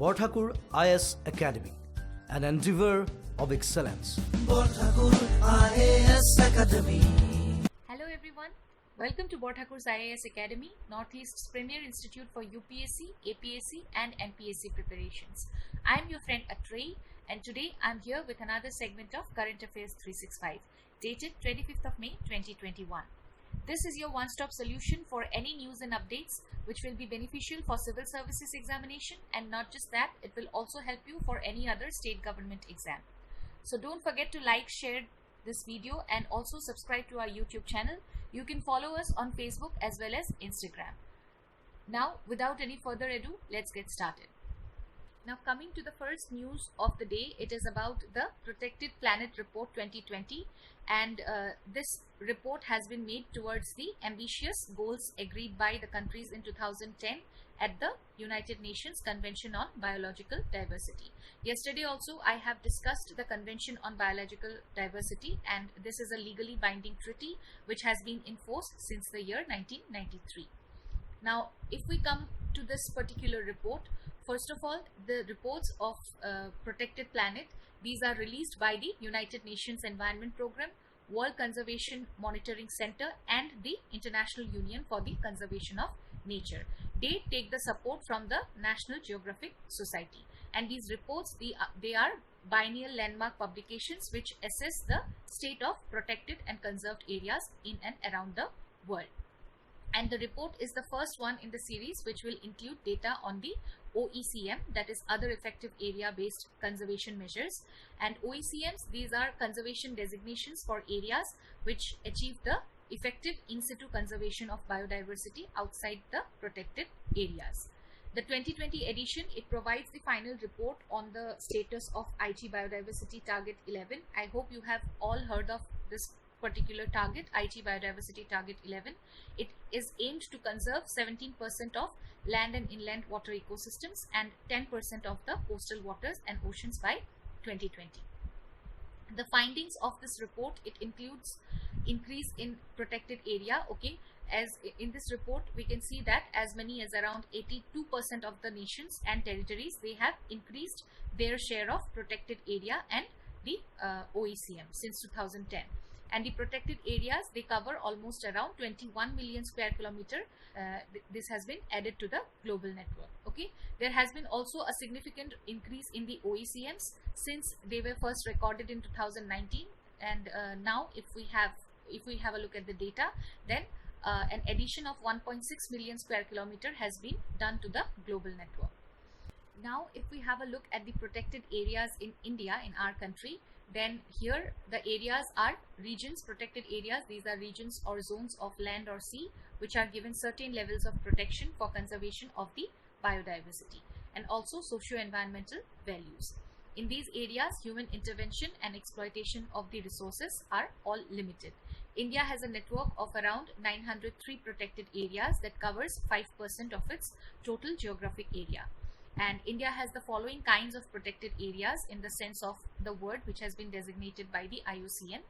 Borthakur IAS Academy, an endeavor of excellence. Borthakur IAS Academy. Hello everyone, welcome to Borthakur's IAS Academy, Northeast's premier institute for UPSC, APSC and NPSC preparations. I am your friend Atrey, and today I am here with another segment of Current Affairs 365, dated 25th of May 2021. This is your one-stop solution for any news and updates which will be beneficial for civil services examination, and not just that, it will also help you for any other state government exam. So don't forget to like, share this video and also subscribe to our YouTube channel. You can follow us on Facebook as well as Instagram. Now, without any further ado, let's get started. Now, coming to the first news of the day, it is about the Protected Planet Report 2020, and this report has been made towards the ambitious goals agreed by the countries in 2010 at the United Nations Convention on Biological Diversity. Yesterday also I have discussed the Convention on Biological Diversity, and this is a legally binding treaty which has been in force since the year 1993. Now, if we come to this particular report, first of all, the reports of Protected Planet, these are released by the United Nations Environment Programme, World Conservation Monitoring Center and the International Union for the Conservation of Nature. They take the support from the National Geographic Society, and these reports, they are biennial landmark publications which assess the state of protected and conserved areas in and around the world. And the report is the first one in the series which will include data on the OECM, that is other effective area based conservation measures. And OECMs, these are conservation designations for areas which achieve the effective in situ conservation of biodiversity outside the protected areas. The 2020 edition, it provides the final report on the status of IG Biodiversity Target 11. I hope you have all heard of this particular target, IG Biodiversity Target 11. It is aimed to conserve 17% of land and inland water ecosystems and 10% of the coastal waters and oceans by 2020. The findings of this report, it includes increase in protected area. Okay, as in this report we can see that as many as around 82% of the nations and territories, they have increased their share of protected area and the OECM since 2010. And the protected areas, they cover almost around 21 million square kilometer. This has been added to the global network. Okay, there has been also a significant increase in the OECMs since they were first recorded in 2019, and now if we have a look at the data, then an addition of 1.6 million square kilometer has been done to the global network. Now, if we have a look at the protected areas in India, in our country, then here the areas are regions, protected areas. These are regions or zones of land or sea which are given certain levels of protection for conservation of the biodiversity and also socio-environmental values. In these areas, human intervention and exploitation of the resources are all limited. India has a network of around 903 protected areas that covers 5% of its total geographic area. And India has the following kinds of protected areas in the sense of the word which has been designated by the IUCN.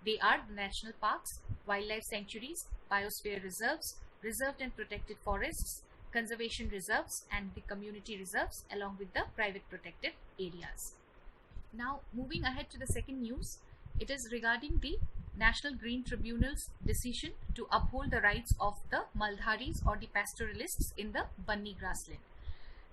They are the national parks, wildlife sanctuaries, biosphere reserves, reserved and protected forests, conservation reserves and the community reserves, along with the private protected areas. Now, moving ahead to the second news, it is regarding the National Green Tribunal's decision to uphold the rights of the Maldharis or the pastoralists in the Banni grassland.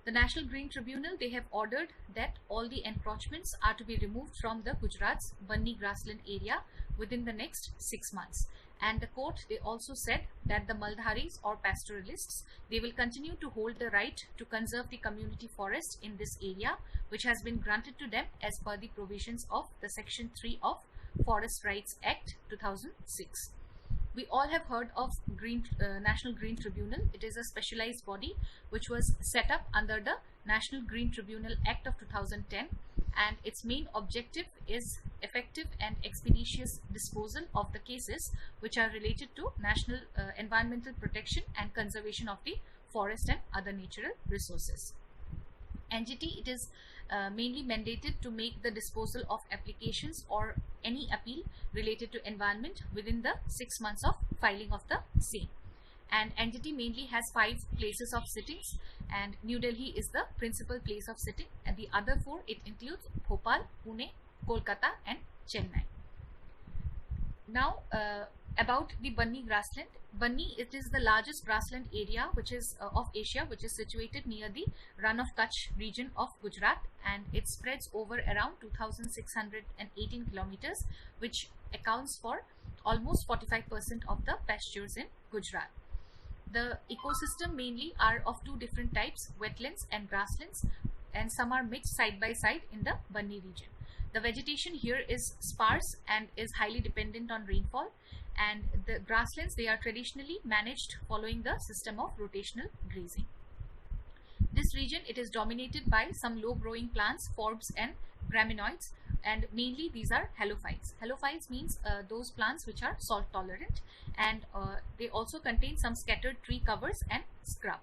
The National Green Tribunal, they have ordered that all the encroachments are to be removed from the Gujarat's Banni grassland area within the next 6 months. And the court, they also said that the Maldharis or pastoralists, they will continue to hold the right to conserve the community forest in this area, which has been granted to them as per the provisions of the Section 3 of Forest Rights Act 2006. We all have heard of National Green Tribunal. It is a specialized body which was set up under the National Green Tribunal Act of 2010, and its main objective is effective and expeditious disposal of the cases which are related to national environmental protection and conservation of the forest and other natural resources. NGT, it is mainly mandated to make the disposal of applications or any appeal related to environment within the 6 months of filing of the same. and NGT mainly has 5 places of sittings, and New Delhi is the principal place of sitting, and the other 4 it includes Bhopal, Pune, Kolkata and Chennai. Now about the Banni grassland. Banni, it is the largest grassland area which is of Asia, which is situated near the Run of Kutch region of Gujarat, and it spreads over around 2,618 kilometers, which accounts for almost 45% of the pastures in Gujarat. The ecosystem mainly are of 2 different types, wetlands and grasslands, and some are mixed side by side in the Banni region. The vegetation here is sparse and is highly dependent on rainfall, and the grasslands, they are traditionally managed following the system of rotational grazing. This region, it is dominated by some low growing plants, forbs and graminoids, and mainly these are halophytes. Halophytes means those plants which are salt tolerant, and they also contain some scattered tree covers and scrub.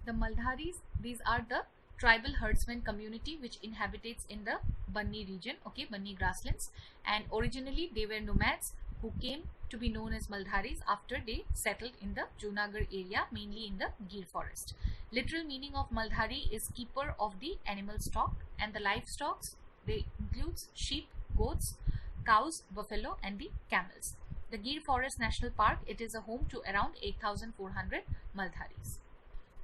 The Maldharis, these are the tribal herdsman community which inhabitates in the Banni region, okay, Banni grasslands, and originally they were nomads who came to be known as Maldharis after they settled in the Junagarh area, mainly in the Gir forest. Literal meaning of Maldhari is keeper of the animal stock, and the livestock, they includes sheep, goats, cows, buffalo and the camels. The Gir Forest National Park, it is a home to around 8,400 Maldharis.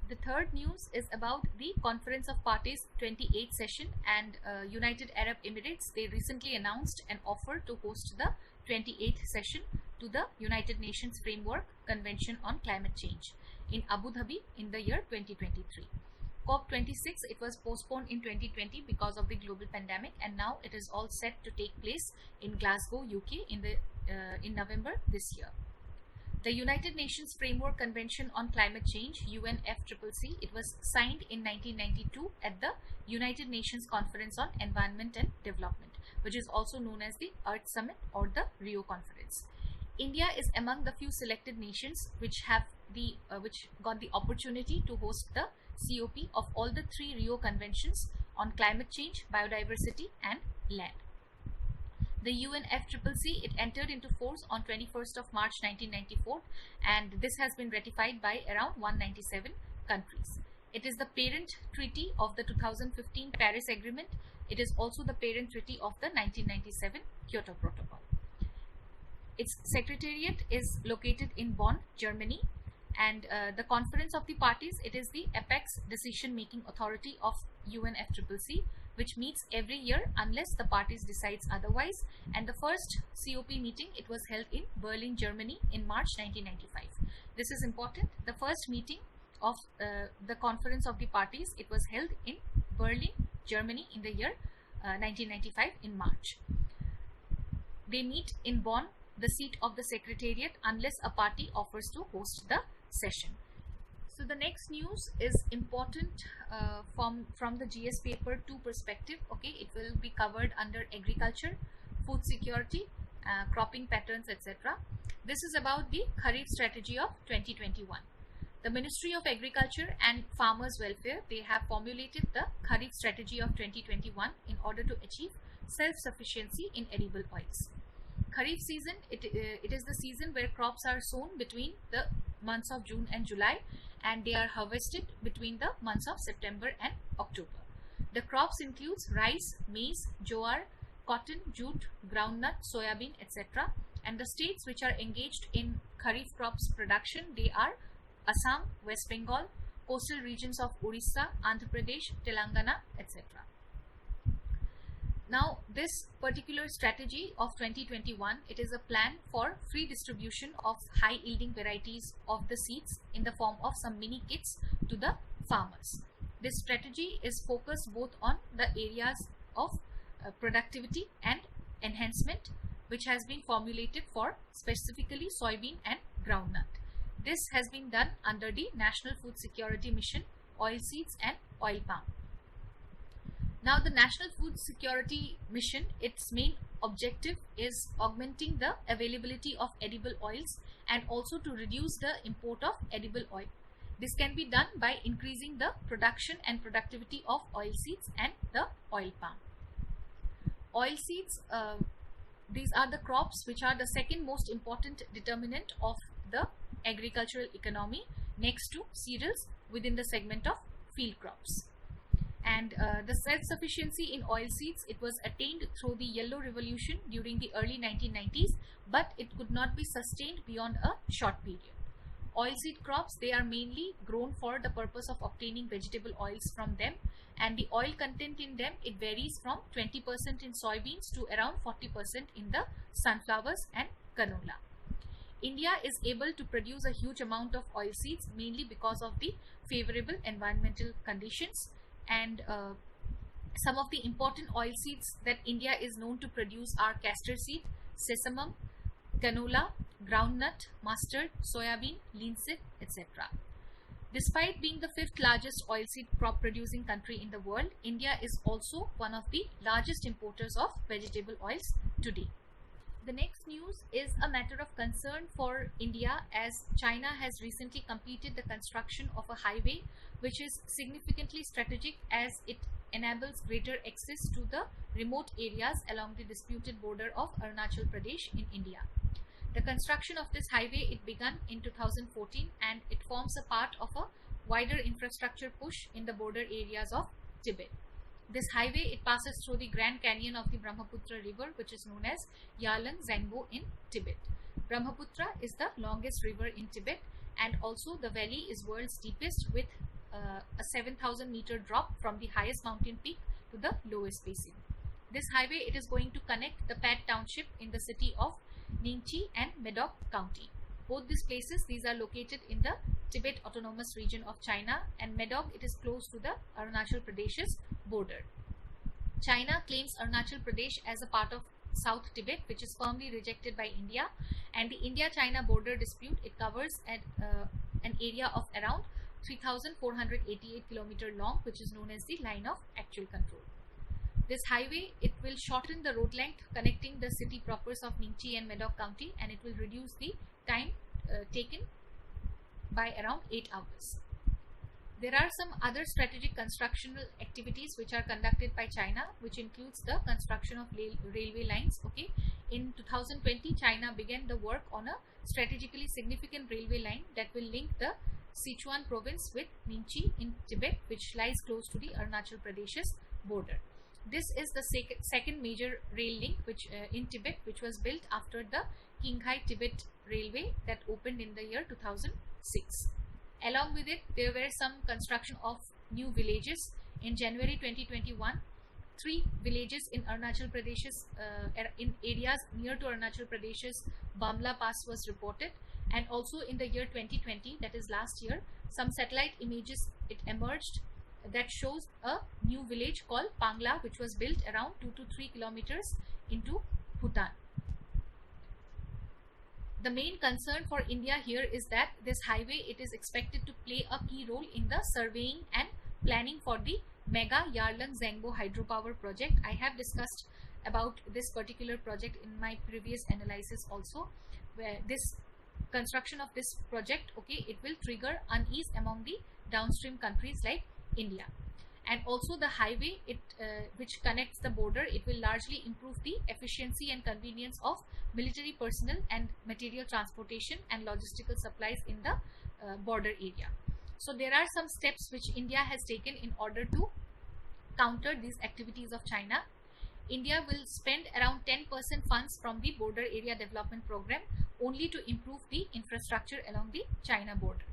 The third news is about the Conference of Parties 28th session, and United Arab Emirates, they recently announced an offer to host the 28th session to the United Nations Framework Convention on Climate Change in Abu Dhabi in the year 2023. COP26, it was postponed in 2020 because of the global pandemic, and now it is all set to take place in Glasgow, UK in November this year. The United Nations Framework Convention on Climate Change, UNFCCC, it was signed in 1992 at the United Nations Conference on Environment and Development, which is also known as the Earth Summit or the Rio Conference. India is among the few selected nations which have which got the opportunity to host the COP of all the 3 Rio Conventions on climate change, biodiversity and land. The UNFCCC, it entered into force on 21st of March 1994, and this has been ratified by around 197 countries. It is the parent treaty of the 2015 Paris Agreement. It is also the parent treaty of the 1997 Kyoto Protocol. Its secretariat is located in Bonn, Germany, and the Conference of the Parties, it is the apex decision-making authority of UNFCCC, which meets every year unless the parties decides otherwise, and the first COP meeting, it was held in Berlin, Germany in March 1995. This is important. The first meeting of the Conference of the Parties, it was held in Berlin, Germany in the year 1995 in March. They meet in Bonn, the seat of the Secretariat, unless a party offers to host the session. So the next news is important from the GS paper 2 perspective. Okay, it will be covered under agriculture, food security, cropping patterns, etc. This is about the Kharif strategy of 2021. The Ministry of Agriculture and Farmers Welfare, they have formulated the Kharif strategy of 2021 in order to achieve self-sufficiency in edible oils. Kharif season, it is the season where crops are sown between the months of June and July, and they are harvested between the months of September and October. The crops includes rice, maize, jowar, cotton, jute, groundnut, soybean, etc. And the states which are engaged in Kharif crops production, they are Assam, West Bengal, coastal regions of Orissa, Andhra Pradesh, Telangana, etc. Now, this particular strategy of 2021, it is a plan for free distribution of high yielding varieties of the seeds in the form of some mini kits to the farmers. This strategy is focused both on the areas of productivity and enhancement, which has been formulated for specifically soybean and groundnut. This has been done under the National Food Security Mission, oilseeds and oil palm. Now, the National Food Security Mission, its main objective is augmenting the availability of edible oils and also to reduce the import of edible oil. This can be done by increasing the production and productivity of oilseeds and the oil palm. Oilseeds, these are the crops which are the second most important determinant of the agricultural economy next to cereals within the segment of field crops. And the self-sufficiency in oilseeds, it was attained through the Yellow Revolution during the early 1990s, but it could not be sustained beyond a short period. Oilseed crops, they are mainly grown for the purpose of obtaining vegetable oils from them, and the oil content in them, it varies from 20% in soybeans to around 40% in the sunflowers and canola. India is able to produce a huge amount of oilseeds mainly because of the favorable environmental conditions, and some of the important oilseeds that India is known to produce are castor seed, sesame, canola, groundnut, mustard, soybean, linseed, etc. Despite being the 5th largest oilseed crop producing country in the world, India is also one of the largest importers of vegetable oils today. The next news is a matter of concern for India, as China has recently completed the construction of a highway which is significantly strategic as it enables greater access to the remote areas along the disputed border of Arunachal Pradesh in India. The construction of this highway, it began in 2014 and it forms a part of a wider infrastructure push in the border areas of Tibet. This highway, it passes through the Grand Canyon of the Brahmaputra river, which is known as 𝐻𝐽𝐽 in Tibet. Brahmaputra is the longest river in Tibet, and also the valley is world's deepest with a 7,000 meter drop from the highest mountain peak to the lowest basin. This highway, it is going to connect the Pad township in the city of Ningchi and Medoc County. Both these places, these are located in the Tibet Autonomous Region of China, and Medoc, it is close to the Arunachal Pradesh's border. China claims Arunachal Pradesh as a part of South Tibet, which is firmly rejected by India, and the India-China border dispute, it covers an area of around 3,488 km long, which is known as the line of actual control. This highway, it will shorten the road length connecting the city propers of Ningchi and Medoc County, and it will reduce the time taken by around 8 hours. There are some other strategic constructional activities which are conducted by China, which includes the construction of railway lines. Okay, in 2020, China began the work on a strategically significant railway line that will link the Sichuan province with Ningchi in Tibet, which lies close to the Arunachal Pradesh's border. This is the second major rail link which in Tibet, which was built after the Qinghai Tibet Railway that opened in the year 2006. Along with it, there were some construction of new villages. In January 2021, 3 villages in Arunachal Pradesh's in areas near to Arunachal Pradesh's Bamla Pass was reported, and also in the year 2020, that is last year, some satellite images it emerged that shows a new village called Pangla, which was built around 2 to 3 kilometers into Bhutan. The main concern for India here is that this highway, it is expected to play a key role in the surveying and planning for the mega 𝐻𝐽𝐽 hydropower project. I have discussed about this particular project in my previous analysis also, where this construction of this project, okay, it will trigger unease among the downstream countries like India. And also the highway, which connects the border, it will largely improve the efficiency and convenience of military personnel and material transportation and logistical supplies in the border area. So there are some steps which India has taken in order to counter these activities of China. India will spend around 10% funds from the border area development program only to improve the infrastructure along the China border.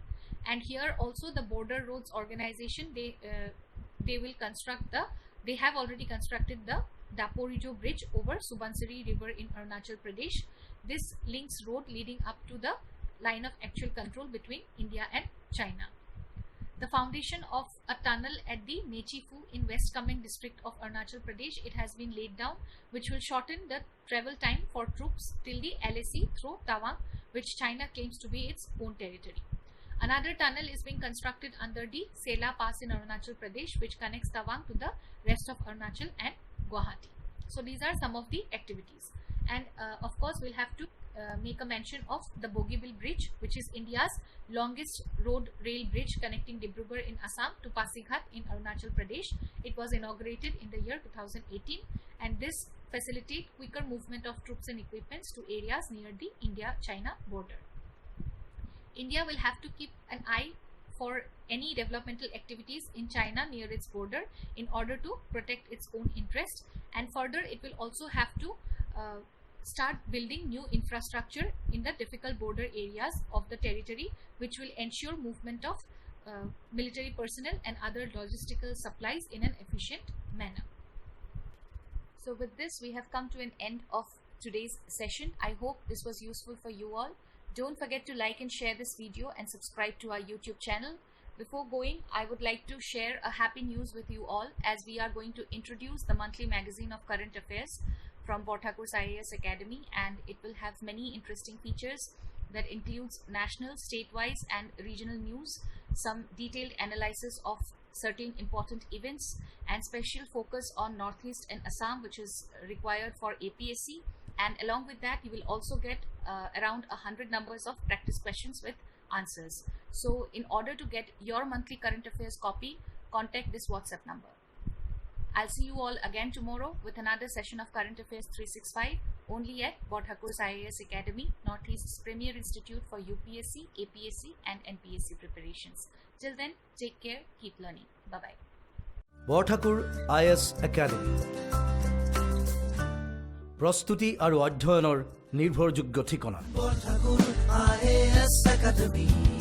And here also the Border Roads Organization, they will construct they have already constructed the Daporijo Bridge over Subansiri River in Arunachal Pradesh. This links road leading up to the line of actual control between India and China. The foundation of a tunnel at the Nechifu in West Kameng district of Arunachal Pradesh, it has been laid down, which will shorten the travel time for troops till the LAC through Tawang, which China claims to be its own territory. Another tunnel is being constructed under the Sela Pass in Arunachal Pradesh, which connects Tawang to the rest of Arunachal and Guwahati. So these are some of the activities. And of course, we'll have to make a mention of the Bogibil Bridge, which is India's longest road rail bridge connecting Dibrugarh in Assam to Pasighat in Arunachal Pradesh. It was inaugurated in the year 2018, and this facilitates quicker movement of troops and equipments to areas near the India-China border. India will have to keep an eye for any developmental activities in China near its border in order to protect its own interest, and further it will also have to start building new infrastructure in the difficult border areas of the territory, which will ensure movement of military personnel and other logistical supplies in an efficient manner. So with this, we have come to an end of today's session. I hope this was useful for you all. Don't forget to like and share this video and subscribe to our YouTube channel. Before going, I would like to share a happy news with you all, as we are going to introduce the monthly magazine of current affairs from Borthakur's IAS Academy, and it will have many interesting features that includes national, state-wise and regional news, some detailed analysis of certain important events, and special focus on Northeast and Assam, which is required for APSC. And along with that, you will also get around 100 numbers of practice questions with answers. So in order to get your monthly current affairs copy, contact this WhatsApp number. I'll see you all again tomorrow with another session of Current Affairs 365, only at Borthakur's IAS Academy, Northeast's premier institute for UPSC, APSC and NPSC preparations. Till then, take care, keep learning. Bye-bye. Borthakur IAS Academy. প্ৰস্তুতি আৰু অধ্যয়নৰ নিৰ্ভৰযোগ্য ঠিকনা। Borthakur IAS Academy.